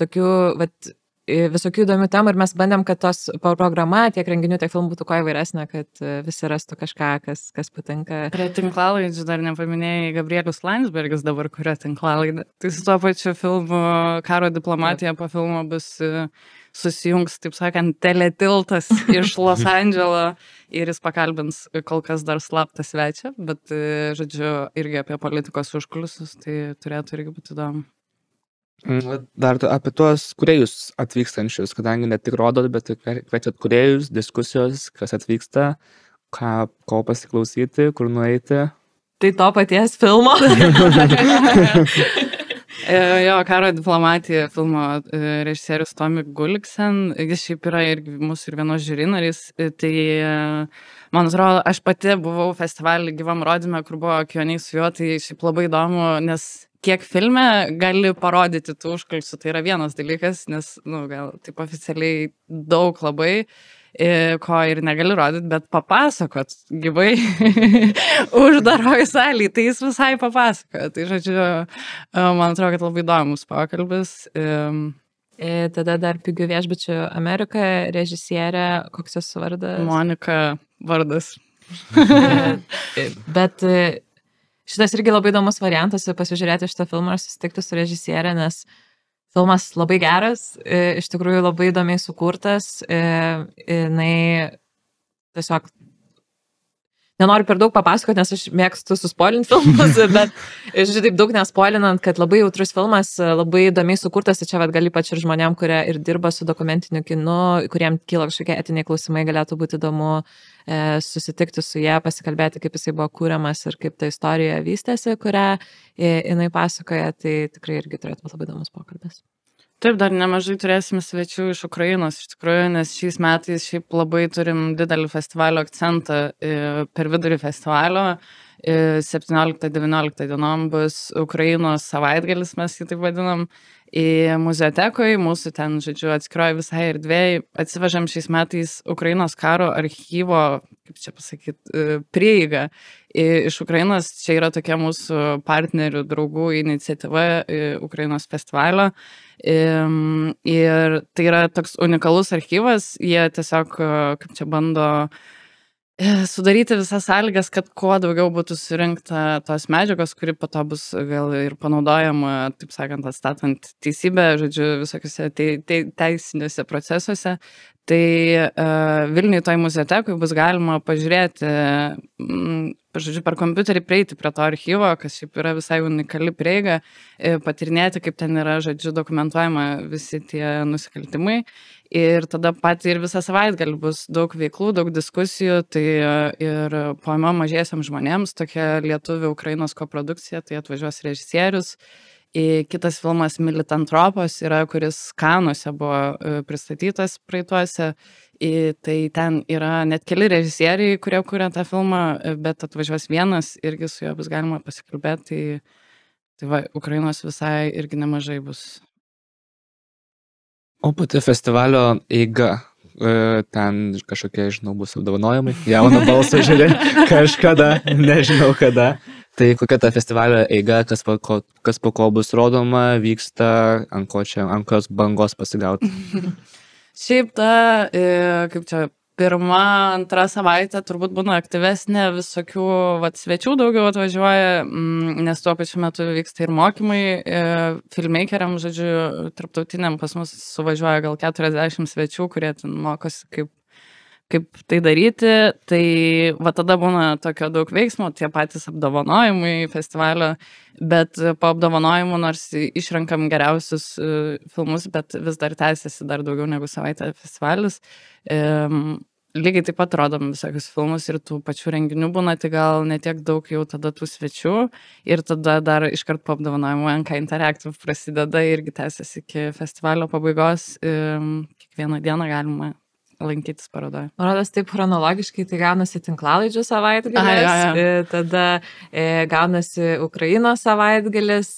tokių, vat, visokių įdomių temų ir mes bandėm, kad tos programa tiek renginių, tiek filmų būtų kuo įvairesnė, kad visi rastų kažką, kas patinka. Prie tinklalaidžių dar nepaminėjai, Gabrielius Landsbergis dabar kuria tinklalaidę. Tai su tuo pačiu filmu Karo diplomatija po filmo bus susijungs, taip sakant, teletiltas iš Los Andželo ir jis pakalbins kol kas dar slaptą svečią, bet, žodžiu, irgi apie politikos užkulisius, tai turėtų irgi būti įdomu. Dar apie tuos kūrėjus atvykstančius, kadangi ne tik rodot, bet ir kviečiat kūrėjus, diskusijos, kas atvyksta, ko pasiklausyti, kur nueiti. Tai to paties filmo. Jo, Karo diplomatija filmo režisierius Tomi Gulliksen, jis šiaip yra ir mūsų ir vienos žiuri narys, tai man atrodo, aš pati buvau festivalį gyvam rodyme, kur buvo Kioniai su juo, tai šiaip labai įdomu, nes kiek filme gali parodyti tų užkulisių, tai yra vienas dalykas, nes, gal taip oficialiai daug labai, ko ir negali rodyti, bet papasakot gyvai uždaroj salėj, tai jis visai papasakoja. Tai, žodžiu, man atrodo, kad labai įdomus pokalbis. Tada dar Pigių viešbučių Amerikoje režisierė, koks jos vardas? Monika vardas. Bet šitas irgi labai įdomus variantas pasižiūrėti šitą filmą ir susitikti su režisierė, nes filmas labai geras, iš tikrųjų labai įdomiai sukurtas, jinai tiesiog nenoriu per daug papasakoti, nes aš mėgstu suspoilinti filmus, bet žiūrėjau, taip daug nespoilinant, kad labai jautrus filmas, labai įdomiai sukurtas, čia vat gali ypač ir žmonėm, kurie ir dirba su dokumentiniu kinu, kuriem kyla kažkokie etiniai klausimai, galėtų būti įdomu susitikti su ją, pasikalbėti, kaip jisai buvo kūriamas ir kaip ta istorija vystėsi, kurią jinai pasakoja, tai tikrai irgi turėtų būti labai įdomus pokalbis. Taip, dar nemažai turėsim svečių iš Ukrainos, iš tikrųjų, nes šiais metais šiaip labai turim didelį festivalio akcentą per vidurį festivalio 17-19 dienom bus Ukrainos savaitgalis, mes jį taip vadinam, į muzeotekoje, mūsų ten, žodžiu, atskiroji visai erdvėjai. Atsivežam šiais metais Ukrainos karo archyvo, kaip čia pasakyti, prieigą iš Ukrainos. Čia yra tokia mūsų partnerių, draugų iniciatyva Ukrainos festivalio. Ir tai yra toks unikalus archyvas, jie tiesiog, kaip čia bando sudaryti visas sąlygas, kad kuo daugiau būtų surinkta tos medžiagos, kuri po to bus gal ir panaudojama, taip sakant, atstatant teisybę, žodžiu, visokiuose teisiniuose procesuose. Tai Vilniuje toj muzeotekoj bus galima pažiūrėti, žodžiu, per kompiuterį prieiti prie to archyvo, kas šiaip yra visai unikali prieiga, patirinėti, kaip ten yra, žodžiu, dokumentuojama visi tie nusikaltimai. Ir tada pat ir visą savaitgalį bus daug veiklų, daug diskusijų, tai ir poema mažiesiams žmonėms, tokia lietuvių Ukrainos koprodukcija, tai atvažiuos režisierius. Kitas filmas Militantropos yra, kuris Kanuose buvo pristatytas praeituose. Tai ten yra net keli režisieriai, kurie kuria tą filmą, bet atvažiuos vienas, irgi su juo bus galima pasikalbėti. Tai va, Ukrainos visai irgi nemažai bus. O pati festivalio eiga, ten kažkokie, žinau, bus apdovanojimai, jauno balso žiūrė kažkada, nežinau kada. Tai kokia ta festivalio eiga, kas po ko bus rodoma, vyksta, ant kokios bangos pasigauti? Šiaip ta, kaip čia, pirma, antra savaitė turbūt būna aktyvesnė, visokių svečių daugiau atvažiuoja, nes tuo pačiu metu vyksta ir mokymai filmmakeriam, žodžiu, tarptautiniam pas mus suvažiuoja gal 40 svečių, kurie ten mokosi kaip tai daryti, tai va tada būna tokio daug veiksmo, tie patys apdovanojimai festivalio, bet po apdovanojimų nors išrenkam geriausius filmus, bet vis dar tęsiasi dar daugiau negu savaitę festivalis. Lygiai taip pat rodom visokius filmus ir tų pačių renginių būna, tai gal netiek daug jau tada tų svečių ir tada dar iškart po apdovanojimų NK Interactive prasideda irgi tęsiasi iki festivalio pabaigos, kiekvieną dieną galima lankytis parodoje. Rodos taip chronologiškai, tai gaunasi tinklalaidžių savaitgalis, tada gaunasi Ukrainos savaitgalis,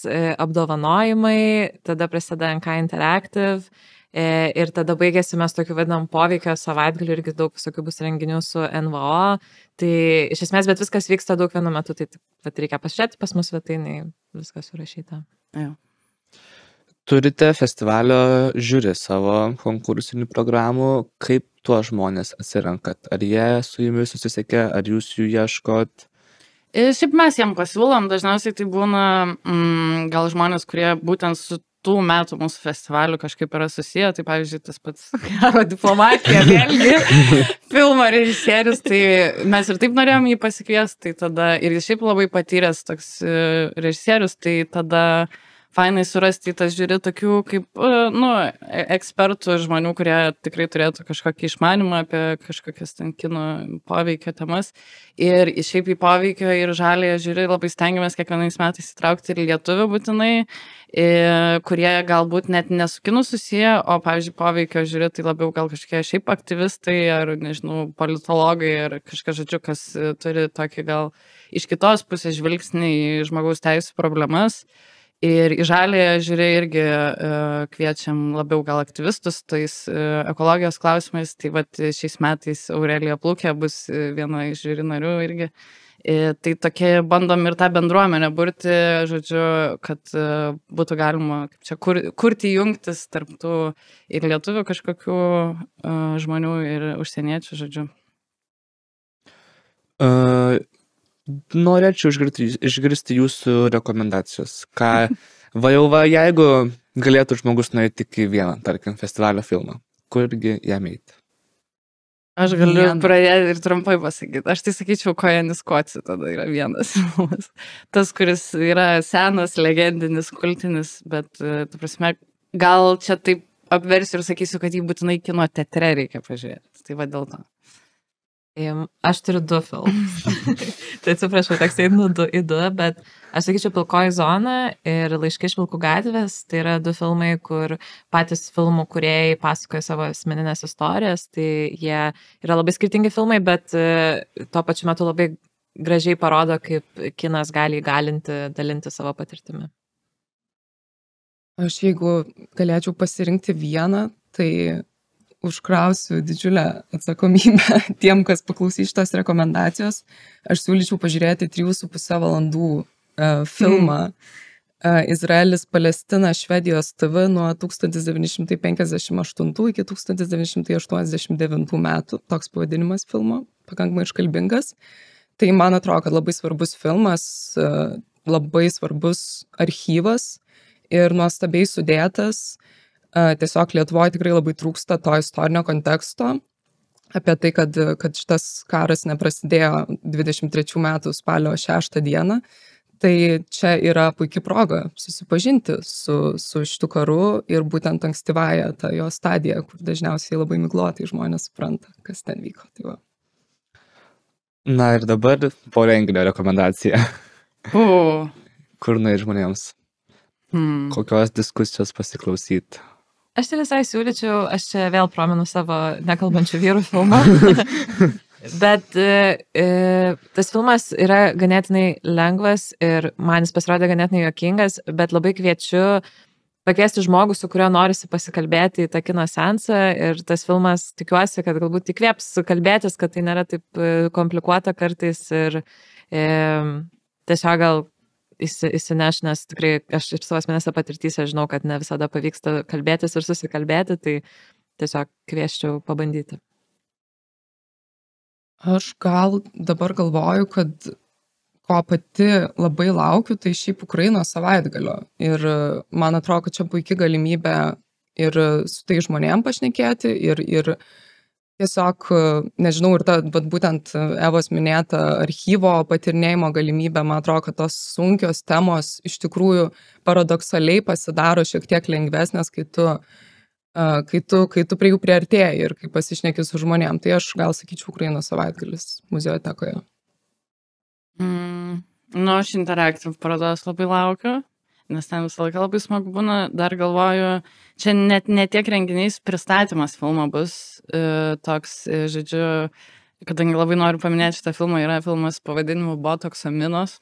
apdovanojimai, tada prasideda NK Interactive ir tada baigėsi mes tokiu vadinam poveikio savaitgaliu, irgi daug visokių bus renginių su NVO. Tai iš esmės, bet viskas vyksta daug vienu metu, tai reikia pasižiūrėti pas mus svetainėje, viskas surašyta. Ja. Turite festivalio žiūri savo konkursinių programų, kaip tuos žmonės atsirankat? Ar jie su jumis susisiekia, ar jūs jų ieškot? Šiaip mes jiem pasiūlom, dažniausiai tai būna gal žmonės, kurie būtent su tų metų mūsų festivalių kažkaip yra susiję, tai pavyzdžiui tas pats Karo diplomatija, vėlgi filmo režisierius, tai mes ir taip norėjom jį pasikviesti, tai tada ir jis šiaip labai patyręs toks režisierius, tai tada fainai surasti tas žiūri tokių kaip, ekspertų žmonių, kurie tikrai turėtų kažkokį išmanimą apie kažkokias ten kino poveikio temas. Ir šiaip į poveikio ir žalėje žiūri labai stengiamės kiekvienais metais įtraukti ir lietuvių būtinai, kurie galbūt net ne su kinu susiję, o pavyzdžiui poveikio žiūri tai labiau gal kažkokie šiaip aktyvistai ar, nežinau, politologai ar kažkas, žodžiu, kas turi tokį gal iš kitos pusės žvilgsnį į žmogaus teisų problemas. Ir į žalėje žiūrė irgi kviečiam labiau gal aktyvistus tais ekologijos klausimais, tai vat šiais metais Aurelija Plukė bus viena iš žiūri narių irgi. Tai tokie bandom ir tą bendruomenę burti, žodžiu, kad būtų galima kaip čia kurti jungtis tarp tų ir lietuvių kažkokių žmonių ir užsieniečių, žodžiu. Norėčiau išgirsti jūsų rekomendacijos. Jeigu galėtų žmogus nueiti tik į vieną, tarkim, festivalio filmą, kurgi jam eiti? Aš galiu pradėti ir trumpai pasakyti. Aš tai sakyčiau, Kojanis Koci tada yra vienas filmas. Tas, kuris yra senas, legendinis, kultinis, bet, tu prasme, gal čia taip apversiu ir sakysiu, kad jį būtinai kino teatre reikia pažiūrėti. Tai va dėl to. Aš turiu 2 filmus. Tai atsiprašau, teks einu į 2, bet aš sakyčiau Pilkoji zona ir Laiškai iš Vilkų gatvės. Tai yra 2 filmai, kur patys filmų kūrėjai pasakoja savo asmeninės istorijas. Tai jie yra labai skirtingi filmai, bet tuo pačiu metu labai gražiai parodo, kaip kinas gali įgalinti, dalinti savo patirtimi. Aš jeigu galėčiau pasirinkti vieną, tai užkrausiu didžiulę atsakomybę tiem, kas paklausys šitos rekomendacijos. Aš siūlyčiau pažiūrėti 3,5 valandų filmą Izraelis, Palestina, Švedijos TV nuo 1958 iki 1989 metų. Toks pavadinimas filmo, pakankamai iškalbingas. Tai man atrodo, kad labai svarbus filmas, labai svarbus archyvas ir nuostabiai sudėtas. Tiesiog Lietuvoje tikrai labai trūksta to istorinio konteksto apie tai, kad šitas karas neprasidėjo 23 metų spalio 6 dieną. Tai čia yra puikia proga susipažinti su šitu karu ir būtent ankstyvąją tą jo stadiją, kur dažniausiai labai miglotai žmonės supranta, kas ten vyko. Tai va. Na ir dabar po renginio rekomendacija. Kur nueiti žmonėms? Kokios diskusijos pasiklausyti? Aš tai visai siūlyčiau, aš čia vėl promenu savo nekalbančių vyrų filmą, bet tas filmas yra ganėtinai lengvas ir man jis pasirodė ganėtinai juokingas, bet labai kviečiu pakviesti žmogų, su kuriuo norisi pasikalbėti į tą kino seansą ir tas filmas tikiuosi, kad galbūt įkvėps kalbėtis, kad tai nėra taip komplikuota kartais ir tiesiog gal įsineš, nes tikrai aš iš savo asmenėse patirtyse žinau, kad ne visada pavyksta kalbėtis ir susikalbėti, tai tiesiog kvieščiau pabandyti. Aš gal dabar galvoju, kad ko pati labai laukiu, tai šiaip Ukrainos savaitgalio. Ir man atrodo, kad čia puikia galimybė ir su tai žmonėm pašnekėti ir tiesiog, nežinau, ir ta, bet būtent Evos minėta archyvo patirnėjimo galimybė, man atrodo, kad tos sunkios temos iš tikrųjų paradoksaliai pasidaro šiek tiek lengvesnės, kai tu prie jų priartėjai ir kai pasišneki su žmonėm. Tai aš gal sakyčiau Ukrainos savaitgalis muziejotekoje. Aš interaktyvų parodos labai laukiu, nes ten visą laiką labai smagu būna. Dar galvoju, čia net ne tiek renginys, pristatymas filmo bus toks, žodžiu, kadangi labai noriu paminėti šitą filmą, yra filmas pavadinimu Botokso minos,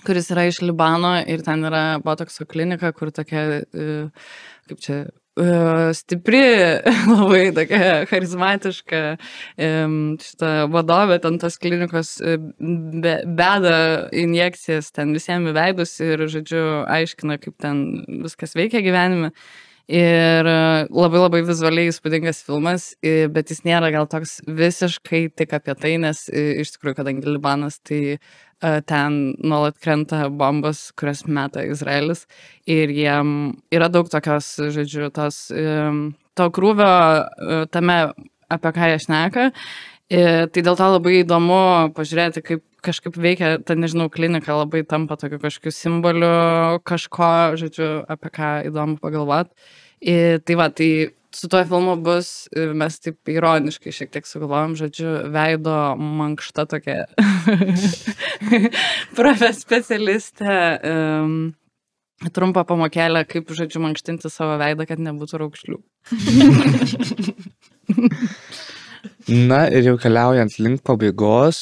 kuris yra iš Libano ir ten yra Botokso klinika, kur tokia, kaip čia, stipri, labai tokia charizmatiška šitą vadovę, ten tos klinikos beda injekcijas ten visiems į veidus ir, žodžiu, aiškina, kaip ten viskas veikia gyvenime. Ir labai labai vizualiai įspūdingas filmas, bet jis nėra gal toks visiškai tik apie tai, nes iš tikrųjų, kadangi Libanas, tai ten nuolat krenta bombos, kurias meta Izraelis ir jiem yra daug tokios, žodžiu, to krūvio tame, apie ką jie šneka. Tai dėl to labai įdomu pažiūrėti, kaip kažkaip veikia, ta, nežinau, klinika labai tampa tokiu kažkokiu simboliu kažko, žodžiu, apie ką įdomu pagalvoti. Tai va, tai su tuo filmu bus, mes taip ironiškai šiek tiek sugalvojom, žodžiu, veido mankšta tokia specialistė, trumpą pamokėlę, kaip, žodžiu, mankštinti savo veidą, kad nebūtų raukšlių. Na ir jau keliaujant link pabaigos,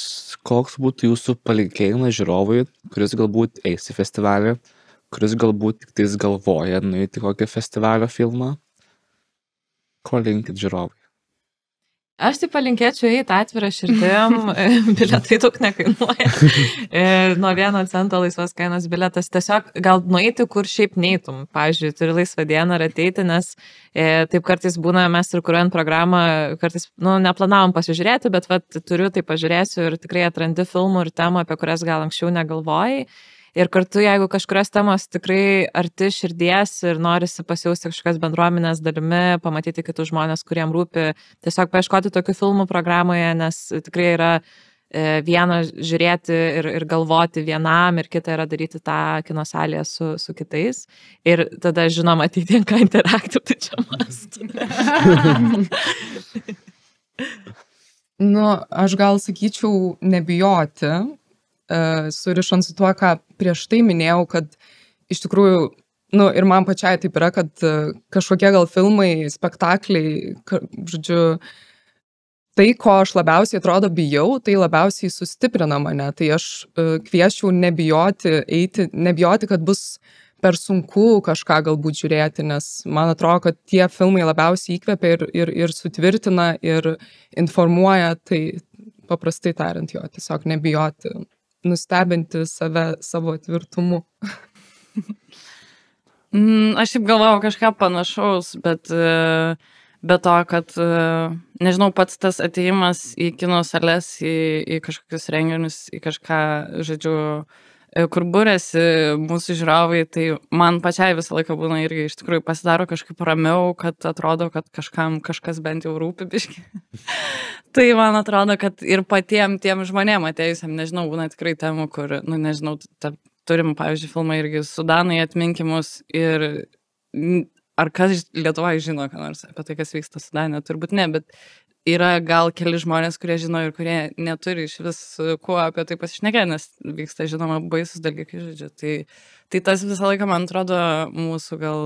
koks būtų jūsų palinkėjimas žiūrovui, kuris galbūt eis į festivalį, kuris galbūt tik tais galvoja nueiti kokį festivalio filmą? Ko linkit žiūrovui? Aš tai palinkėčiau eiti atvirą širdim, bilietai daug nekainuoja, nuo 1 cento laisvos kainos bilietas, tiesiog gal nueiti, kur šiaip neitum, pavyzdžiui, turi laisvą dieną ir ateiti, nes taip kartais būna, mes ir kuriuojant programą, kartais, neplanavom pasižiūrėti, bet turiu, tai pažiūrėsiu ir tikrai atrandi filmų ir temų, apie kurias gal anksčiau negalvojai. Ir kartu, jeigu kažkurios temos tikrai arti širdies ir norisi pasijausti kažkokios bendruomenės dalimi, pamatyti kitus žmonės, kuriem rūpi, tiesiog paieškoti tokių filmų programoje, nes tikrai yra viena žiūrėti ir galvoti vienam ir kita yra daryti tą kino salėje su kitais. Ir tada, žinoma, atitinka interaktyv, tai čia mąstu. Aš gal sakyčiau nebijoti, surišant su tuo, ką prieš tai minėjau, kad iš tikrųjų, ir man pačiai taip yra, kad kažkokie gal filmai, spektakliai, žodžiu, tai, ko aš labiausiai atrodo bijau, tai labiausiai sustiprina mane. Tai aš kvieščiau nebijoti, kad bus per sunku kažką galbūt žiūrėti, nes man atrodo, kad tie filmai labiausiai įkvepia ir sutvirtina ir informuoja, tai paprastai tariant jo, tiesiog nebijoti, nustebinti save savo tvirtumu. Aš taip galvojau kažką panašaus, bet be to, kad, nežinau, pats tas atėjimas į kino sales, į kažkokius renginius, į kažką, žodžiu, kur būrėsi mūsų žiūrovai, tai man pačiai visą laiką būna irgi iš tikrųjų pasidaro kažkaip ramiau, kad atrodo, kad kažkam kažkas bent jau rūpi biški. Tai man atrodo, kad ir tiem žmonėm atėjusiam, nežinau, būna tikrai temų, kur, nežinau, turim, pavyzdžiui, filmą irgi Sudanai atminkimus ir ar kas Lietuvoje žino, ką nors apie tai, kas vyksta Sudane, turbūt ne, bet yra gal keli žmonės, kurie žino ir kurie neturi iš vis kuo apie tai pasišnekė, nes vyksta, žinoma, baisus dalykai, žodžiu. Tai tas visą laiką, man atrodo, mūsų gal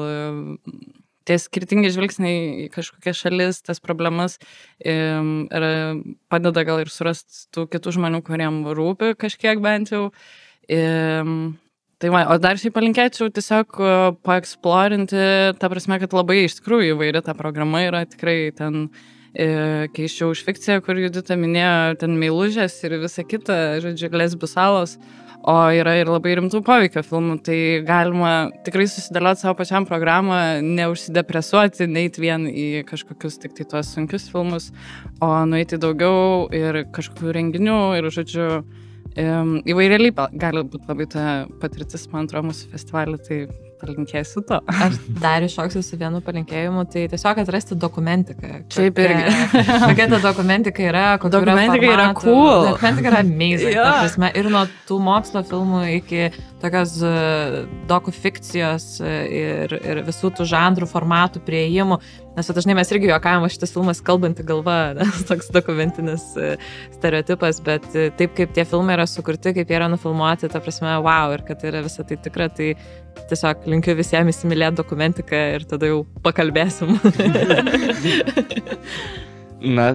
tie skirtingi žvilgsniai į kažkokias šalis, tas problemas padeda gal ir surasti tų kitų žmonių, kuriem rūpi kažkiek bent jau. Tai va, o dar šiaip palinkėčiau tiesiog paeksplorinti, ta prasme, kad labai iš tikrųjų įvairi ta programa yra tikrai ten keiščiau už fikciją, kur Judita minėjo, ten meilužės ir visa kita, žodžiu, lesbių salos, o yra ir labai rimtų poveikio filmų, tai galima tikrai susidėlioti savo pačiam programą, neužsidepresuoti, neiti vien į kažkokius tik tai tuos sunkius filmus, o nueiti daugiau ir kažkokių renginių ir, žodžiu, įvairiai gali būti labai ta patirtis, man atrodo, mūsų festivalį, tai palinkėsiu to. Aš dar iššoksiu su vienu palinkėjimu, tai tiesiog atrasti dokumentiką. Šiaip irgi. Kokia ta dokumentika yra, dokumentika yra cool. Dokumentika yra amazing. Ta prasme, ir nuo tų mokslo filmų iki tokios dokufikcijos ir visų tų žanrų, formatų, prieimų. Nes dažnai mes irgi juokavome, šitas filmas kalbanti galva, nes toks dokumentinis stereotipas, bet taip kaip tie filmai yra sukurti, kaip jie yra nufilmuoti, ta prasme, wow, ir kad yra visą tai tikra, tai tiesiog linkiu visiems įsimylėti dokumentiką ir tada jau pakalbėsim. Na,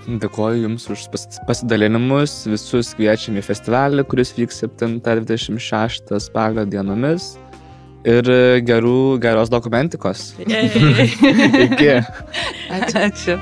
dėkoju Jums už pasidalinimus, visus kviečiam į festivalį, kuris vyks 7-26 spalio dienomis. Ir geros dokumentikos. Ačiū. Ačiū.